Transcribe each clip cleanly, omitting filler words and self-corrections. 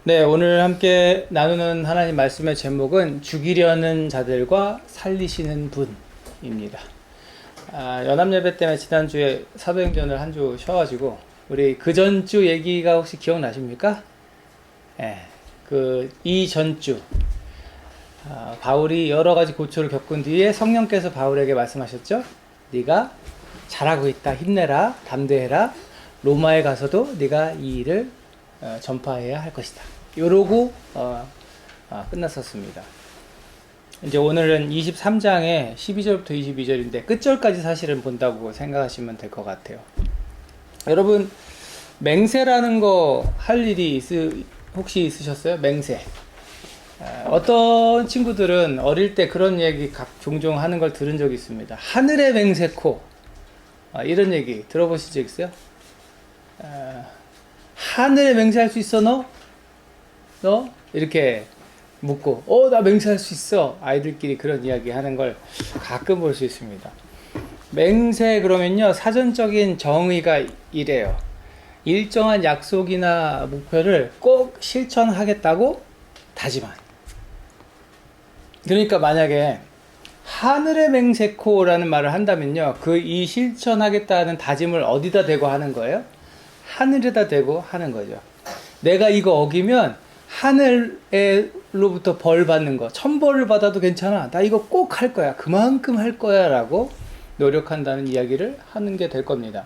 네, 오늘 함께 나누는 하나님 말씀의 제목은 죽이려는 자들과 살리시는 분입니다. 연합예배 때문에 지난주에 사도행전을 한 주 쉬어가지고 우리 그 전주 얘기가 혹시 기억나십니까? 네, 이 전주 바울이 여러 가지 고초를 겪은 뒤에 성령께서 바울에게 말씀하셨죠. 네가 잘하고 있다, 힘내라, 담대해라, 로마에 가서도 네가 이 일을 전파해야 할 것이다. 이러고 끝났었습니다. 이제 오늘은 23장의 12절부터 22절인데 끝절까지 사실은 본다고 생각하시면 될 것 같아요. 여러분, 맹세라는 거 할 일이 혹시 있으셨어요? 맹세. 어떤 친구들은 어릴 때 그런 얘기 종종 하는 걸 들은 적이 있습니다. 하늘의 맹세코. 이런 얘기 들어보신 적 있어요? 하늘에 맹세할 수 있어 너? 이렇게 묻고 나 맹세할 수 있어. 아이들끼리 그런 이야기 하는 걸 가끔 볼 수 있습니다. 맹세 그러면요, 사전적인 정의가 이래요. 일정한 약속이나 목표를 꼭 실천하겠다고 다짐한. 그러니까 만약에 하늘의 맹세코라는 말을 한다면요, 이 실천하겠다는 다짐을 어디다 대고 하는 거예요? 하늘에다 대고 하는 거죠. 내가 이거 어기면 하늘로부터 벌 받는 거, 천벌을 받아도 괜찮아. 나 이거 꼭 할 거야. 그만큼 할 거야. 라고 노력한다는 이야기를 하는 게 될 겁니다.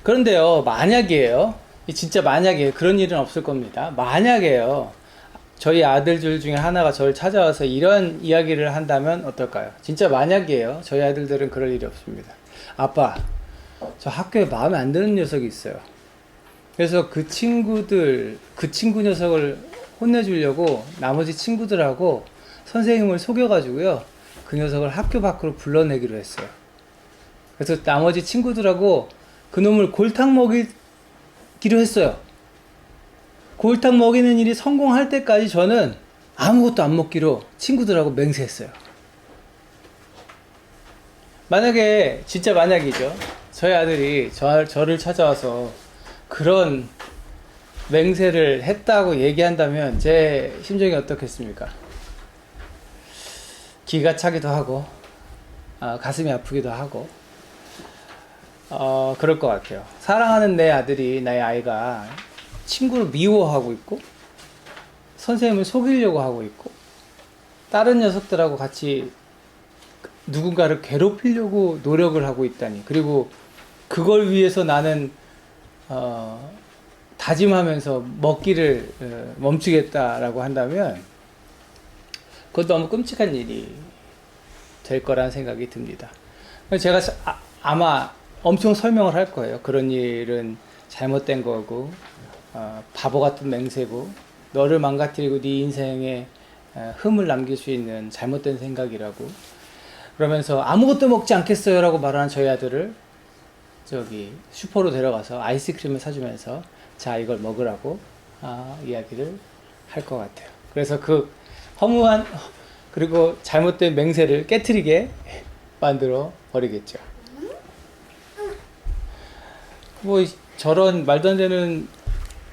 그런데요, 만약이에요. 진짜 만약에 그런 일은 없을 겁니다. 만약에요, 저희 아들들 중에 하나가 저를 찾아와서 이런 이야기를 한다면 어떨까요? 진짜 만약이에요. 저희 아들들은 그럴 일이 없습니다. 아빠, 저 학교에 마음에 안 드는 녀석이 있어요. 그래서 그 친구 녀석을 혼내주려고 나머지 친구들하고 선생님을 속여가지고요, 그 녀석을 학교 밖으로 불러내기로 했어요. 그래서 나머지 친구들하고 그놈을 골탕 먹이기로 했어요. 골탕 먹이는 일이 성공할 때까지 저는 아무것도 안 먹기로 친구들하고 맹세했어요. 만약에, 진짜 만약이죠, 저희 아들이 저를 찾아와서 그런 맹세를 했다고 얘기한다면 제 심정이 어떻겠습니까? 기가 차기도 하고 가슴이 아프기도 하고 그럴 것 같아요. 사랑하는 내 아들이, 나의 아이가 친구를 미워하고 있고 선생님을 속이려고 하고 있고 다른 녀석들하고 같이 누군가를 괴롭히려고 노력을 하고 있다니, 그리고 그걸 위해서 나는 다짐하면서 먹기를 멈추겠다라고 한다면 그건 너무 끔찍한 일이 될 거라는 생각이 듭니다. 제가 아마 엄청 설명을 할 거예요. 그런 일은 잘못된 거고 바보 같은 맹세고 너를 망가뜨리고 네 인생에 흠을 남길 수 있는 잘못된 생각이라고, 그러면서 아무것도 먹지 않겠어요 라고 말하는 저희 아들을 슈퍼로 데려가서 아이스크림을 사주면서 자, 이걸 먹으라고 이야기를 할 것 같아요. 그래서 그 허무한 그리고 잘못된 맹세를 깨트리게 만들어 버리겠죠. 뭐 저런 말도 안 되는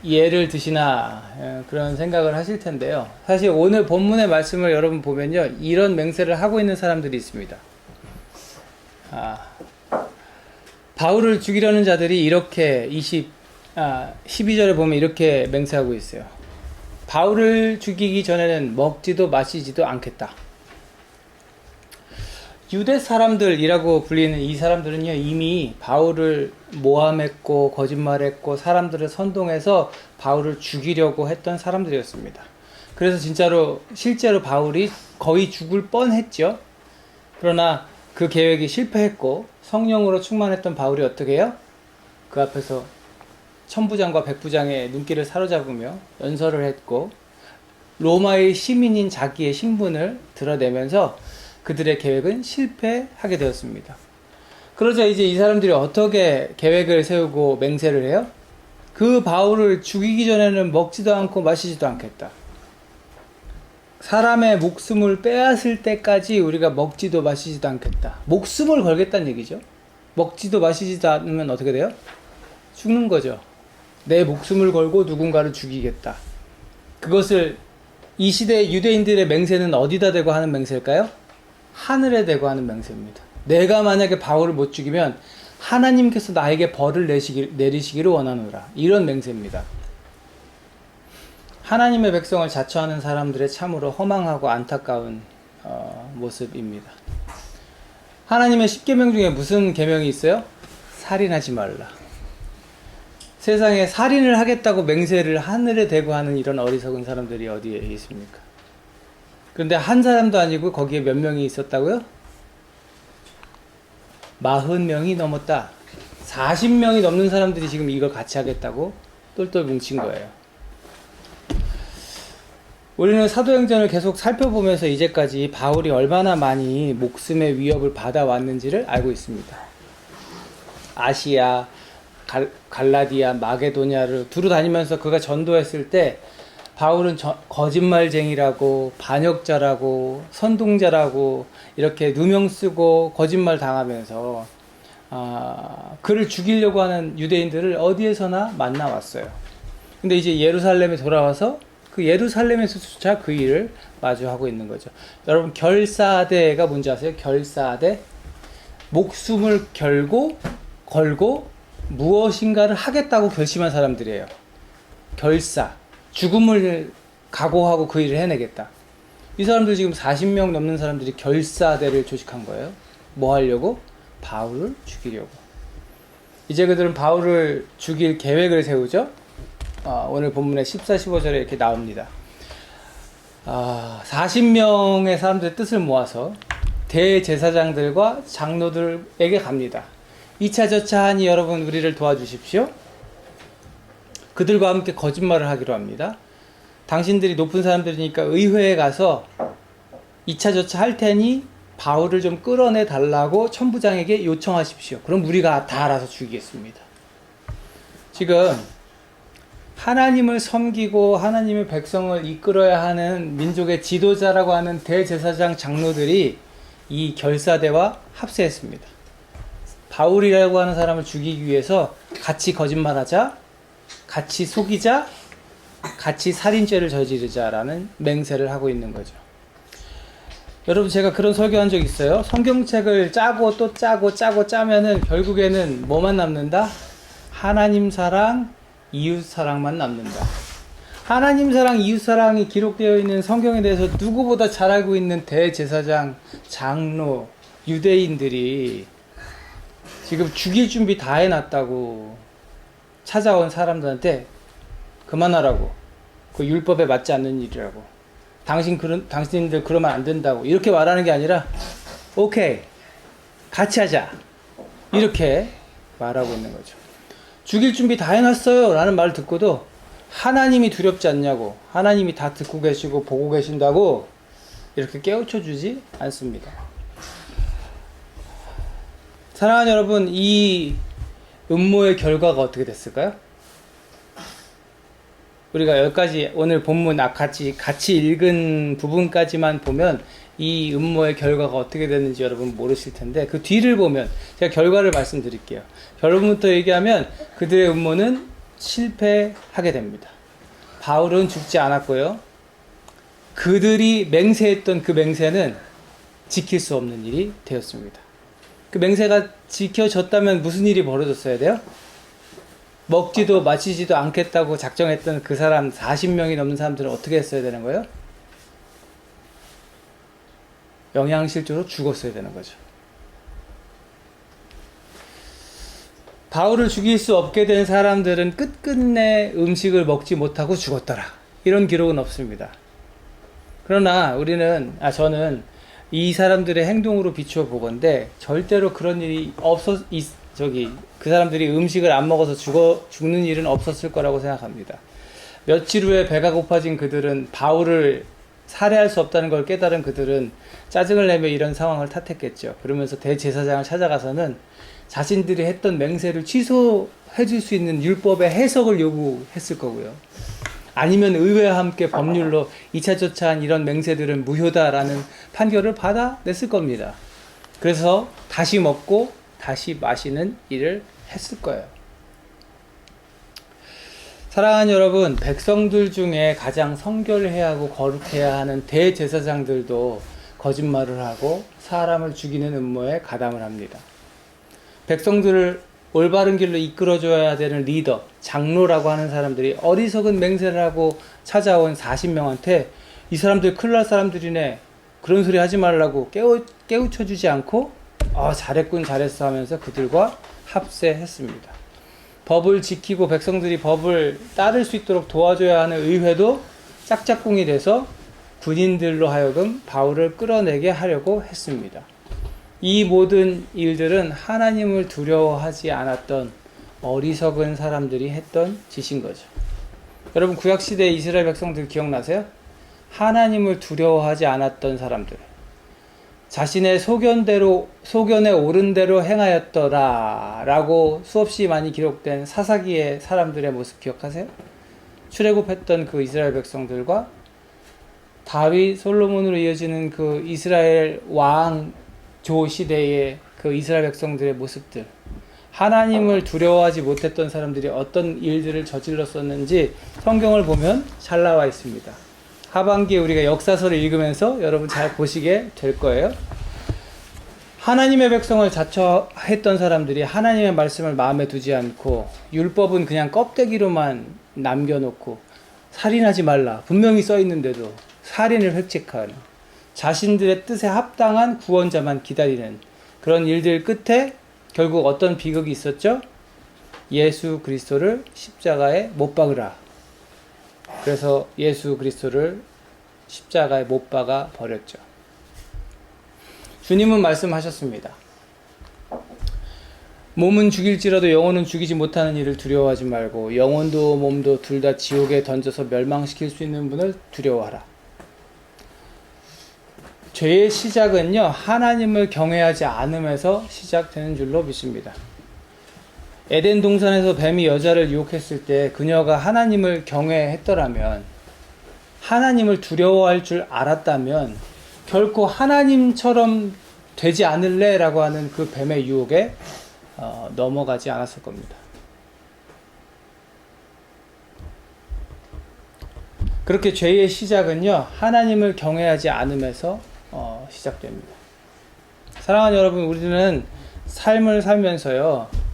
예를 드시나 그런 생각을 하실 텐데요. 사실 오늘 본문의 말씀을 여러분 보면요, 이런 맹세를 하고 있는 사람들이 있습니다. 바울을 죽이려는 자들이 이렇게 12절에 보면 이렇게 맹세하고 있어요. 바울을 죽이기 전에는 먹지도 마시지도 않겠다. 유대 사람들이라고 불리는 이 사람들은요, 이미 바울을 모함했고 거짓말했고 사람들을 선동해서 바울을 죽이려고 했던 사람들이었습니다. 그래서 실제로 바울이 거의 죽을 뻔했죠. 그러나 그 계획이 실패했고 성령으로 충만했던 바울이 어떻게 해요? 그 앞에서 천부장과 백부장의 눈길을 사로잡으며 연설을 했고 로마의 시민인 자기의 신분을 드러내면서 그들의 계획은 실패하게 되었습니다. 그러자 이제 이 사람들이 어떻게 계획을 세우고 맹세를 해요? 그 바울을 죽이기 전에는 먹지도 않고 마시지도 않겠다. 사람의 목숨을 빼앗을 때까지 우리가 먹지도 마시지도 않겠다. 목숨을 걸겠다는 얘기죠. 먹지도 마시지도 않으면 어떻게 돼요? 죽는 거죠. 내 목숨을 걸고 누군가를 죽이겠다. 그것을 이 시대의 유대인들의 맹세는 어디다 대고 하는 맹세일까요? 하늘에 대고 하는 맹세입니다. 내가 만약에 바울을 못 죽이면 하나님께서 나에게 벌을 내리시기를 원하노라. 이런 맹세입니다. 하나님의 백성을 자처하는 사람들의 참으로 허망하고 안타까운 모습입니다. 하나님의 10계명 중에 무슨 계명이 있어요? 살인하지 말라. 세상에 살인을 하겠다고 맹세를 하늘에 대고 하는 이런 어리석은 사람들이 어디에 있습니까? 그런데 한 사람도 아니고 거기에 몇 명이 있었다고요? 40명이 넘었다. 40명이 넘는 사람들이 지금 이걸 같이 하겠다고 똘똘 뭉친 거예요. 우리는 사도행전을 계속 살펴보면서 이제까지 바울이 얼마나 많이 목숨의 위협을 받아왔는지를 알고 있습니다. 아시아, 갈라디아, 마게도냐를 두루 다니면서 그가 전도했을 때 바울은 거짓말쟁이라고, 반역자라고, 선동자라고 이렇게 누명 쓰고 거짓말 당하면서 그를 죽이려고 하는 유대인들을 어디에서나 만나왔어요. 근데 이제 예루살렘에 돌아와서 그 예루살렘에서조차 그 일을 마주하고 있는 거죠. 여러분, 결사대가 뭔지 아세요? 결사대? 목숨을 걸고 무엇인가를 하겠다고 결심한 사람들이에요. 결사. 죽음을 각오하고 그 일을 해내겠다. 이 사람들 지금 40명 넘는 사람들이 결사대를 조직한 거예요. 뭐 하려고? 바울을 죽이려고. 이제 그들은 바울을 죽일 계획을 세우죠. 오늘 본문의 14, 15절에 이렇게 나옵니다. 40명의 사람들의 뜻을 모아서 대제사장들과 장로들에게 갑니다. 이차 저차 하니 여러분 우리를 도와주십시오. 그들과 함께 거짓말을 하기로 합니다. 당신들이 높은 사람들이니까 의회에 가서 이차 저차 할 테니 바울을 좀 끌어내 달라고 천부장에게 요청하십시오. 그럼 우리가 다 알아서 죽이겠습니다. 지금 하나님을 섬기고 하나님의 백성을 이끌어야 하는 민족의 지도자라고 하는 대제사장 장로들이 이 결사대와 합세했습니다. 바울이라고 하는 사람을 죽이기 위해서 같이 거짓말하자, 같이 속이자, 같이 살인죄를 저지르자라는 맹세를 하고 있는 거죠. 여러분, 제가 그런 설교한 적 있어요. 성경책을 짜고 또 짜면은 결국에는 뭐만 남는다? 하나님 사랑, 이웃 사랑만 남는다. 하나님 사랑, 이웃 사랑이 기록되어 있는 성경에 대해서 누구보다 잘 알고 있는 대제사장, 장로, 유대인들이 지금 죽일 준비 다 해놨다고 찾아온 사람들한테 그만하라고, 그 율법에 맞지 않는 일이라고, 당신들 그러면 안 된다고 이렇게 말하는 게 아니라 오케이, 같이 하자, 이렇게 말하고 있는 거죠. 죽일 준비 다 해놨어요 라는 말을 듣고도 하나님이 두렵지 않냐고, 하나님이 다 듣고 계시고 보고 계신다고 이렇게 깨우쳐 주지 않습니다. 사랑하는 여러분, 이 음모의 결과가 어떻게 됐을까요? 우리가 여기까지 오늘 본문 같이 읽은 부분까지만 보면 이 음모의 결과가 어떻게 됐는지 여러분 모르실 텐데, 그 뒤를 보면 제가 결과를 말씀드릴게요. 결론부터 얘기하면 그들의 음모는 실패하게 됩니다. 바울은 죽지 않았고요. 그들이 맹세했던 그 맹세는 지킬 수 없는 일이 되었습니다. 그 맹세가 지켜졌다면 무슨 일이 벌어졌어야 돼요? 먹지도 마시지도 않겠다고 작정했던 그 사람 40명이 넘는 사람들은 어떻게 했어야 되는 거예요? 영양실조로 죽었어야 되는 거죠. 바울을 죽일 수 없게 된 사람들은 끝끝내 음식을 먹지 못하고 죽었더라, 이런 기록은 없습니다. 그러나 저는 이 사람들의 행동으로 비추어 보건대 절대로 그런 일이 그 사람들이 음식을 안 먹어서 죽는 일은 없었을 거라고 생각합니다. 며칠 후에 배가 고파진 그들은, 바울을 살해할 수 없다는 걸 깨달은 그들은 짜증을 내며 이런 상황을 탓했겠죠. 그러면서 대제사장을 찾아가서는 자신들이 했던 맹세를 취소해 줄 수 있는 율법의 해석을 요구했을 거고요. 아니면 의회와 함께 법률로 2차 저차한 이런 맹세들은 무효다라는 판결을 받아냈을 겁니다. 그래서 다시 먹고 다시 마시는 일을 했을 거예요. 사랑하는 여러분, 백성들 중에 가장 성결해야 하고 거룩해야 하는 대제사장들도 거짓말을 하고 사람을 죽이는 음모에 가담을 합니다. 백성들을 올바른 길로 이끌어줘야 되는 리더, 장로라고 하는 사람들이 어리석은 맹세를 하고 찾아온 40명한테 이 사람들 큰일 날 사람들이네, 그런 소리 하지 말라고 깨우쳐주지 않고 잘했군 잘했어 하면서 그들과 합세했습니다. 법을 지키고 백성들이 법을 따를 수 있도록 도와줘야 하는 의회도 짝짝꿍이 돼서 군인들로 하여금 바울을 끌어내게 하려고 했습니다. 이 모든 일들은 하나님을 두려워하지 않았던 어리석은 사람들이 했던 짓인 거죠. 여러분, 구약시대 이스라엘 백성들 기억나세요? 하나님을 두려워하지 않았던 사람들, 자신의 소견에 옳은 대로 행하였더라 라고 수없이 많이 기록된 사사기의 사람들의 모습 기억하세요? 출애굽했던 그 이스라엘 백성들과 다윗, 솔로몬으로 이어지는 그 이스라엘 왕조 시대의 그 이스라엘 백성들의 모습들, 하나님을 두려워하지 못했던 사람들이 어떤 일들을 저질렀었는지 성경을 보면 잘 나와 있습니다. 하반기에 우리가 역사서를 읽으면서 여러분 잘 보시게 될 거예요. 하나님의 백성을 자처했던 사람들이 하나님의 말씀을 마음에 두지 않고 율법은 그냥 껍데기로만 남겨놓고 살인하지 말라 분명히 써 있는데도 살인을 획책하는, 자신들의 뜻에 합당한 구원자만 기다리는 그런 일들 끝에 결국 어떤 비극이 있었죠? 예수 그리스도를 십자가에 못 박으라. 그래서 예수 그리스도를 십자가에 못 박아 버렸죠. 주님은 말씀하셨습니다. 몸은 죽일지라도 영혼은 죽이지 못하는 일을 두려워하지 말고 영혼도 몸도 둘 다 지옥에 던져서 멸망시킬 수 있는 분을 두려워하라. 죄의 시작은요, 하나님을 경외하지 않음에서 시작되는 줄로 믿습니다. 에덴 동산에서 뱀이 여자를 유혹했을 때 그녀가 하나님을 경외했더라면, 하나님을 두려워할 줄 알았다면 결코 하나님처럼 되지 않을래 라고 하는 그 뱀의 유혹에 넘어가지 않았을 겁니다. 그렇게 죄의 시작은요, 하나님을 경외하지 않음에서 시작됩니다. 사랑하는 여러분, 우리는 삶을 살면서요,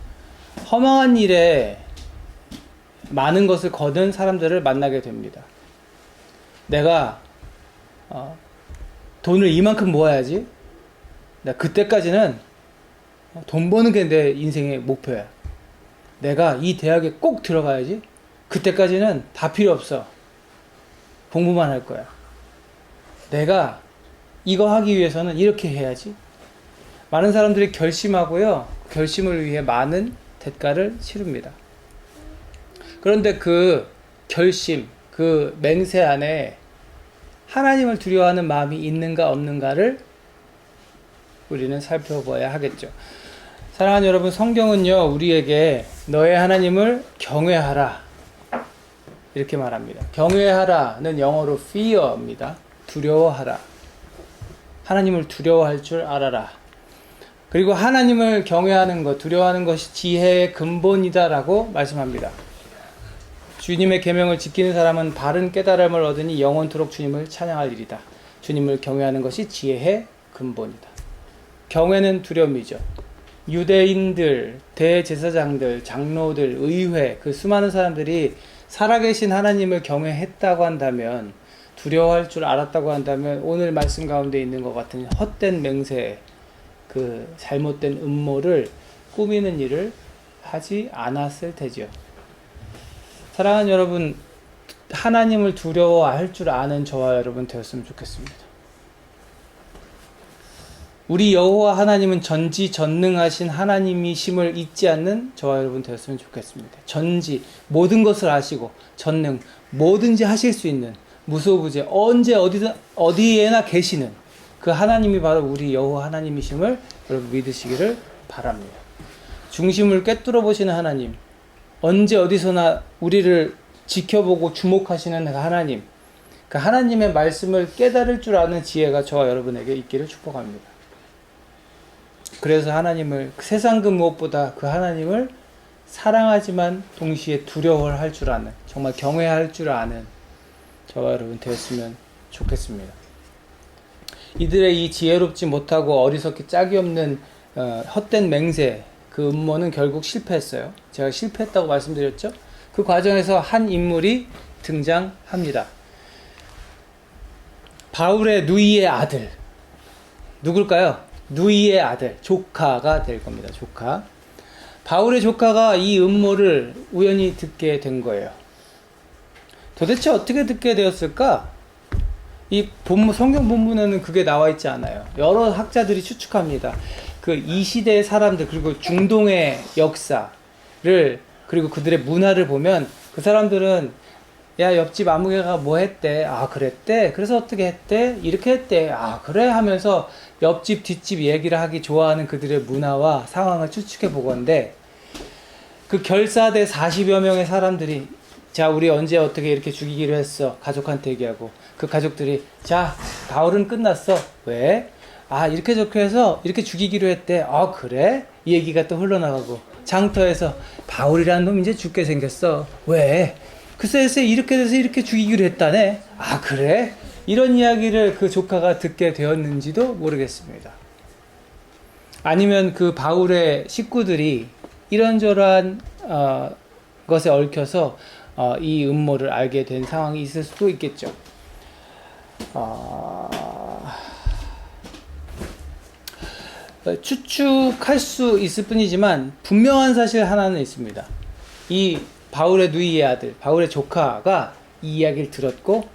허망한 일에 많은 것을 거둔 사람들을 만나게 됩니다. 내가 돈을 이만큼 모아야지, 나 그때까지는 돈 버는 게 내 인생의 목표야. 내가 이 대학에 꼭 들어가야지, 그때까지는 다 필요 없어, 공부만 할 거야. 내가 이거 하기 위해서는 이렇게 해야지. 많은 사람들이 결심하고요, 결심을 위해 많은 대가를 치릅니다. 그런데 그 결심, 그 맹세 안에 하나님을 두려워하는 마음이 있는가 없는가를 우리는 살펴봐야 하겠죠. 사랑하는 여러분, 성경은요, 우리에게 너의 하나님을 경외하라 이렇게 말합니다. 경외하라는 영어로 fear입니다. 두려워하라. 하나님을 두려워할 줄 알아라. 그리고 하나님을 경외하는 것, 두려워하는 것이 지혜의 근본이다라고 말씀합니다. 주님의 계명을 지키는 사람은 바른 깨달음을 얻으니 영원토록 주님을 찬양할 일이다. 주님을 경외하는 것이 지혜의 근본이다. 경외는 두려움이죠. 유대인들, 대제사장들, 장로들, 의회, 그 수많은 사람들이 살아계신 하나님을 경외했다고 한다면, 두려워할 줄 알았다고 한다면 오늘 말씀 가운데 있는 것 같은 헛된 맹세, 그 잘못된 음모를 꾸미는 일을 하지 않았을 테죠. 사랑하는 여러분, 하나님을 두려워할 줄 아는 저와 여러분 되었으면 좋겠습니다. 우리 여호와 하나님은 전지전능하신 하나님이심을 잊지 않는 저와 여러분 되었으면 좋겠습니다. 전지, 모든 것을 아시고 전능, 뭐든지 하실 수 있는 무소부재, 언제 어디에나 계시는 그 하나님이 바로 우리 여호와 하나님이심을 여러분 믿으시기를 바랍니다. 중심을 꿰뚫어 보시는 하나님, 언제 어디서나 우리를 지켜보고 주목하시는 그 하나님, 그 하나님의 말씀을 깨달을 줄 아는 지혜가 저와 여러분에게 있기를 축복합니다. 그래서 하나님을, 세상 그 무엇보다 그 하나님을 사랑하지만 동시에 두려워할 줄 아는, 정말 경외할 줄 아는 저와 여러분 되었으면 좋겠습니다. 이들의 이 지혜롭지 못하고 어리석기 짝이 없는 헛된 맹세, 그 음모는 결국 실패했어요. 제가 실패했다고 말씀드렸죠. 그 과정에서 한 인물이 등장합니다. 바울의 누이의 아들, 누굴까요? 누이의 아들, 조카가 될 겁니다. 조카. 바울의 조카가 이 음모를 우연히 듣게 된 거예요. 도대체 어떻게 듣게 되었을까? 이 성경 본문에는 그게 나와 있지 않아요. 여러 학자들이 추측합니다. 그 이 시대의 사람들, 그리고 중동의 역사를, 그리고 그들의 문화를 보면 그 사람들은 야, 옆집 아무개가 뭐 했대? 아, 그랬대? 그래서 어떻게 했대? 이렇게 했대? 아, 그래? 하면서 옆집, 뒷집 얘기를 하기 좋아하는 그들의 문화와 상황을 추측해 보건데, 그 결사대 40여 명의 사람들이, 자, 우리 언제 어떻게 이렇게 죽이기로 했어? 가족한테 얘기하고, 그 가족들이, 자, 바울은 끝났어. 왜? 아, 이렇게 저렇게 해서 이렇게 죽이기로 했대. 아, 그래? 이 얘기가 또 흘러나가고, 장터에서 바울이라는 놈 이제 죽게 생겼어. 왜? 글쎄 이렇게 돼서 이렇게 죽이기로 했다네. 아, 그래? 이런 이야기를 그 조카가 듣게 되었는지도 모르겠습니다. 아니면 그 바울의 식구들이 이런저런 것에 얽혀서 이 음모를 알게 된 상황이 있을 수도 있겠죠. 추측할 수 있을 뿐이지만 분명한 사실 하나는 있습니다. 이 바울의 누이의 아들, 바울의 조카가 이 이야기를 들었고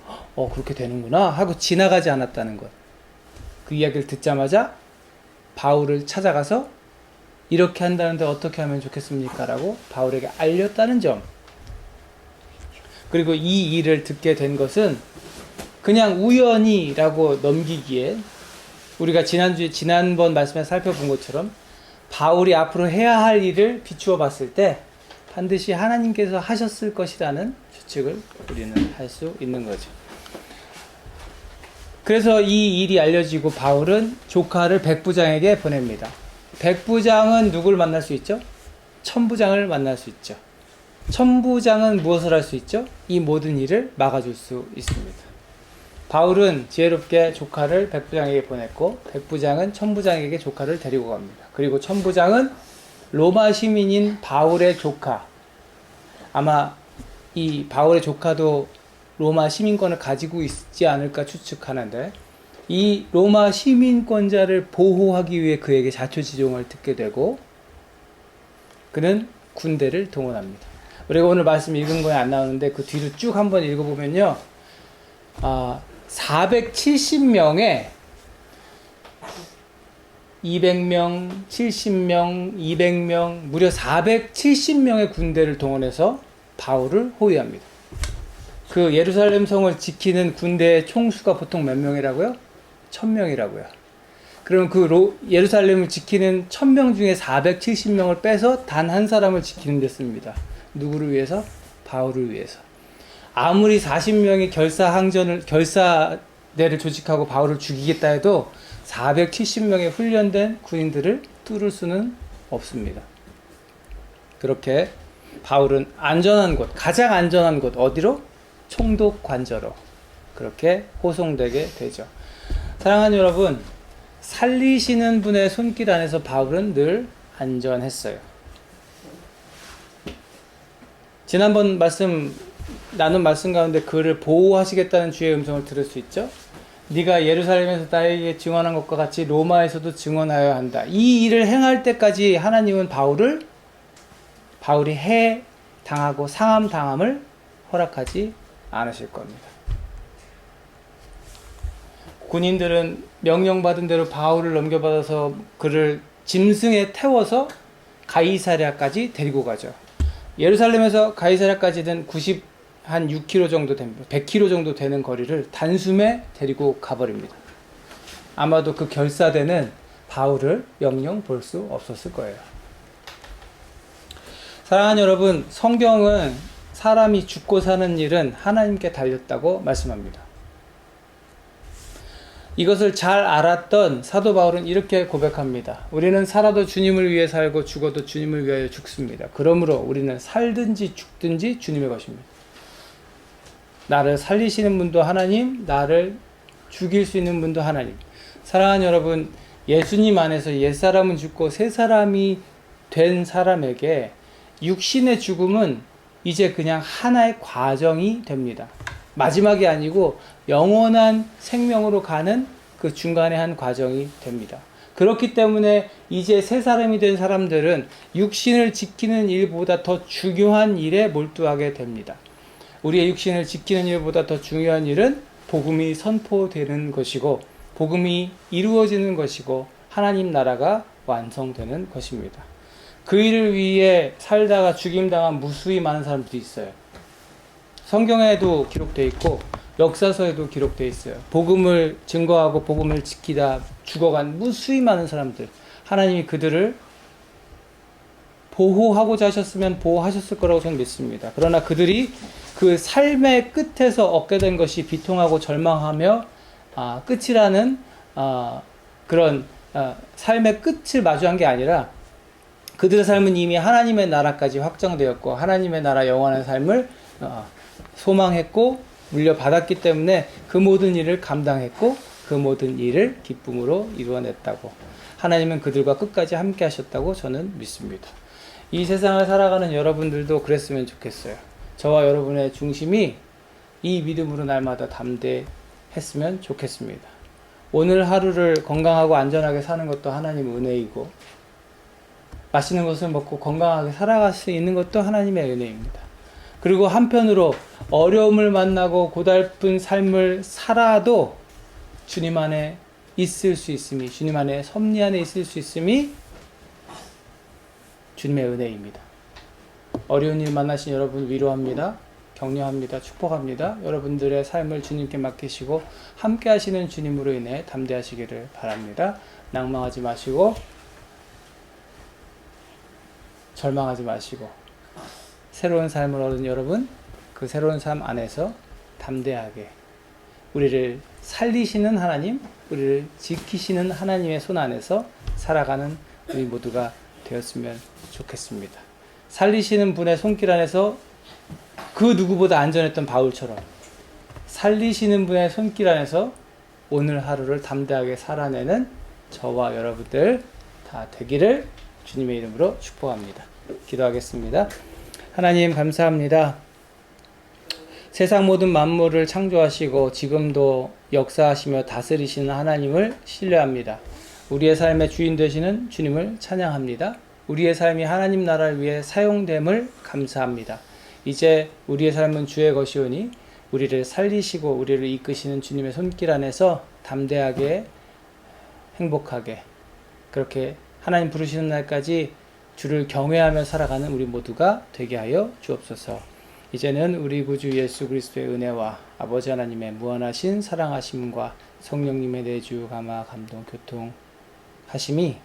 그렇게 되는구나 하고 지나가지 않았다는 것. 그 이야기를 듣자마자 바울을 찾아가서 이렇게 한다는데 어떻게 하면 좋겠습니까? 라고 바울에게 알렸다는 점. 그리고 이 일을 듣게 된 것은 그냥 우연이라고 넘기기에, 우리가 지난번 말씀에서 살펴본 것처럼 바울이 앞으로 해야 할 일을 비추어 봤을 때 반드시 하나님께서 하셨을 것이라는 추측을 우리는 할 수 있는 거죠. 그래서 이 일이 알려지고 바울은 조카를 백부장에게 보냅니다. 백부장은 누굴 만날 수 있죠? 천부장을 만날 수 있죠. 천부장은 무엇을 할 수 있죠? 이 모든 일을 막아줄 수 있습니다. 바울은 지혜롭게 조카를 백부장에게 보냈고, 백부장은 천부장에게 조카를 데리고 갑니다. 그리고 천부장은 로마 시민인 바울의 조카, 아마 이 바울의 조카도 로마 시민권을 가지고 있지 않을까 추측하는데, 이 로마 시민권자를 보호하기 위해 그에게 자초지종을 듣게 되고, 그는 군대를 동원합니다. 우리가 오늘 말씀 읽은 거에 안 나오는데 그 뒤로 쭉 한번 읽어보면요, 470명에 200명, 70명, 200명, 무려 470명의 군대를 동원해서 바울을 호위합니다. 그 예루살렘 성을 지키는 군대의 총수가 보통 몇 명이라고요? 1000명이라고요. 그럼 그 예루살렘을 지키는 1000명 중에 470명을 빼서 단 한 사람을 지키는 데 씁니다. 누구를 위해서? 바울을 위해서. 아무리 40명이 결사대를 조직하고 바울을 죽이겠다 해도 470명의 훈련된 군인들을 뚫을 수는 없습니다. 그렇게 바울은 안전한 곳, 가장 안전한 곳, 어디로? 총독 관저로 그렇게 호송되게 되죠. 사랑하는 여러분, 살리시는 분의 손길 안에서 바울은 늘 안전했어요. 지난번 나눈 말씀 가운데 그를 보호하시겠다는 주의 음성을 들을 수 있죠. 네가 예루살렘에서 나에게 증언한 것과 같이 로마에서도 증언하여야 한다. 이 일을 행할 때까지 하나님은 바울이 해당하고 상함당함을 허락하지 않으실 겁니다. 군인들은 명령받은 대로 바울을 넘겨받아서 그를 짐승에 태워서 가이사랴까지 데리고 가죠. 예루살렘에서 가이사랴까지는 한 6km 정도 됩니다. 100km 정도 되는 거리를 단숨에 데리고 가버립니다. 아마도 그 결사대는 바울을 영영 볼 수 없었을 거예요. 사랑하는 여러분, 성경은 사람이 죽고 사는 일은 하나님께 달렸다고 말씀합니다. 이것을 잘 알았던 사도 바울은 이렇게 고백합니다. 우리는 살아도 주님을 위해 살고 죽어도 주님을 위하여 죽습니다. 그러므로 우리는 살든지 죽든지 주님의 것입니다. 나를 살리시는 분도 하나님, 나를 죽일 수 있는 분도 하나님. 사랑하는 여러분, 예수님 안에서 옛사람은 죽고 새사람이 된 사람에게 육신의 죽음은 이제 그냥 하나의 과정이 됩니다. 마지막이 아니고 영원한 생명으로 가는 그 중간의 한 과정이 됩니다. 그렇기 때문에 이제 새 사람이 된 사람들은 육신을 지키는 일보다 더 중요한 일에 몰두하게 됩니다. 우리의 육신을 지키는 일보다 더 중요한 일은 복음이 선포되는 것이고 복음이 이루어지는 것이고 하나님 나라가 완성되는 것입니다. 그 일을 위해 살다가 죽임당한 무수히 많은 사람들이 있어요. 성경에도 기록되어 있고 역사서에도 기록되어 있어요. 복음을 증거하고 복음을 지키다 죽어간 무수히 많은 사람들, 하나님이 그들을 보호하고자 하셨으면 보호하셨을 거라고 저는 믿습니다. 그러나 그들이 그 삶의 끝에서 얻게 된 것이 비통하고 절망하며 끝이라는 그런 삶의 끝을 마주한 게 아니라 그들의 삶은 이미 하나님의 나라까지 확정되었고 하나님의 나라 영원한 삶을 소망했고 물려받았기 때문에 그 모든 일을 감당했고 그 모든 일을 기쁨으로 이루어냈다고, 하나님은 그들과 끝까지 함께 하셨다고 저는 믿습니다. 이 세상을 살아가는 여러분들도 그랬으면 좋겠어요. 저와 여러분의 중심이 이 믿음으로 날마다 담대했으면 좋겠습니다. 오늘 하루를 건강하고 안전하게 사는 것도 하나님의 은혜이고 맛있는 것을 먹고 건강하게 살아갈 수 있는 것도 하나님의 은혜입니다. 그리고 한편으로 어려움을 만나고 고달픈 삶을 살아도 주님 안에 있을 수 있음이, 주님 안에 섭리 안에 있을 수 있음이 주님의 은혜입니다. 어려운 일 만나신 여러분 위로합니다. 격려합니다. 축복합니다. 여러분들의 삶을 주님께 맡기시고 함께 하시는 주님으로 인해 담대하시기를 바랍니다. 낭망하지 마시고 절망하지 마시고 새로운 삶을 얻은 여러분, 그 새로운 삶 안에서 담대하게 우리를 살리시는 하나님, 우리를 지키시는 하나님의 손 안에서 살아가는 우리 모두가 되었으면 좋겠습니다. 살리시는 분의 손길 안에서 그 누구보다 안전했던 바울처럼 살리시는 분의 손길 안에서 오늘 하루를 담대하게 살아내는 저와 여러분들 다 되기를 주님의 이름으로 축복합니다. 기도하겠습니다. 하나님 감사합니다. 세상 모든 만물을 창조하시고 지금도 역사하시며 다스리시는 하나님을 신뢰합니다. 우리의 삶의 주인 되시는 주님을 찬양합니다. 우리의 삶이 하나님 나라를 위해 사용됨을 감사합니다. 이제 우리의 삶은 주의 것이오니 우리를 살리시고 우리를 이끄시는 주님의 손길 안에서 담대하게 행복하게 그렇게 하나님 부르시는 날까지 주를 경외하며 살아가는 우리 모두가 되게 하여 주옵소서. 이제는 우리 구주 예수 그리스도의 은혜와 아버지 하나님의 무한하신 사랑하심과 성령님의 내주 감화 감동 교통하심이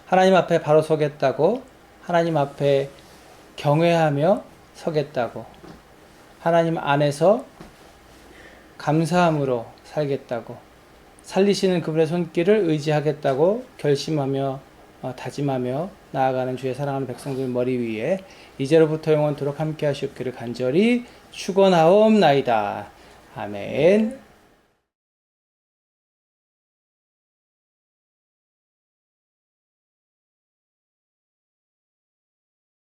하나님 앞에 바로 서겠다고, 하나님 앞에 경외하며 서겠다고, 하나님 안에서 감사함으로 살겠다고, 살리시는 그분의 손길을 의지하겠다고 결심하며 다짐하며 나아가는 주의 사랑하는 백성들 머리 위에 이제로부터 영원토록 함께 하시옵기를 간절히 축원하옵나이다. 아멘.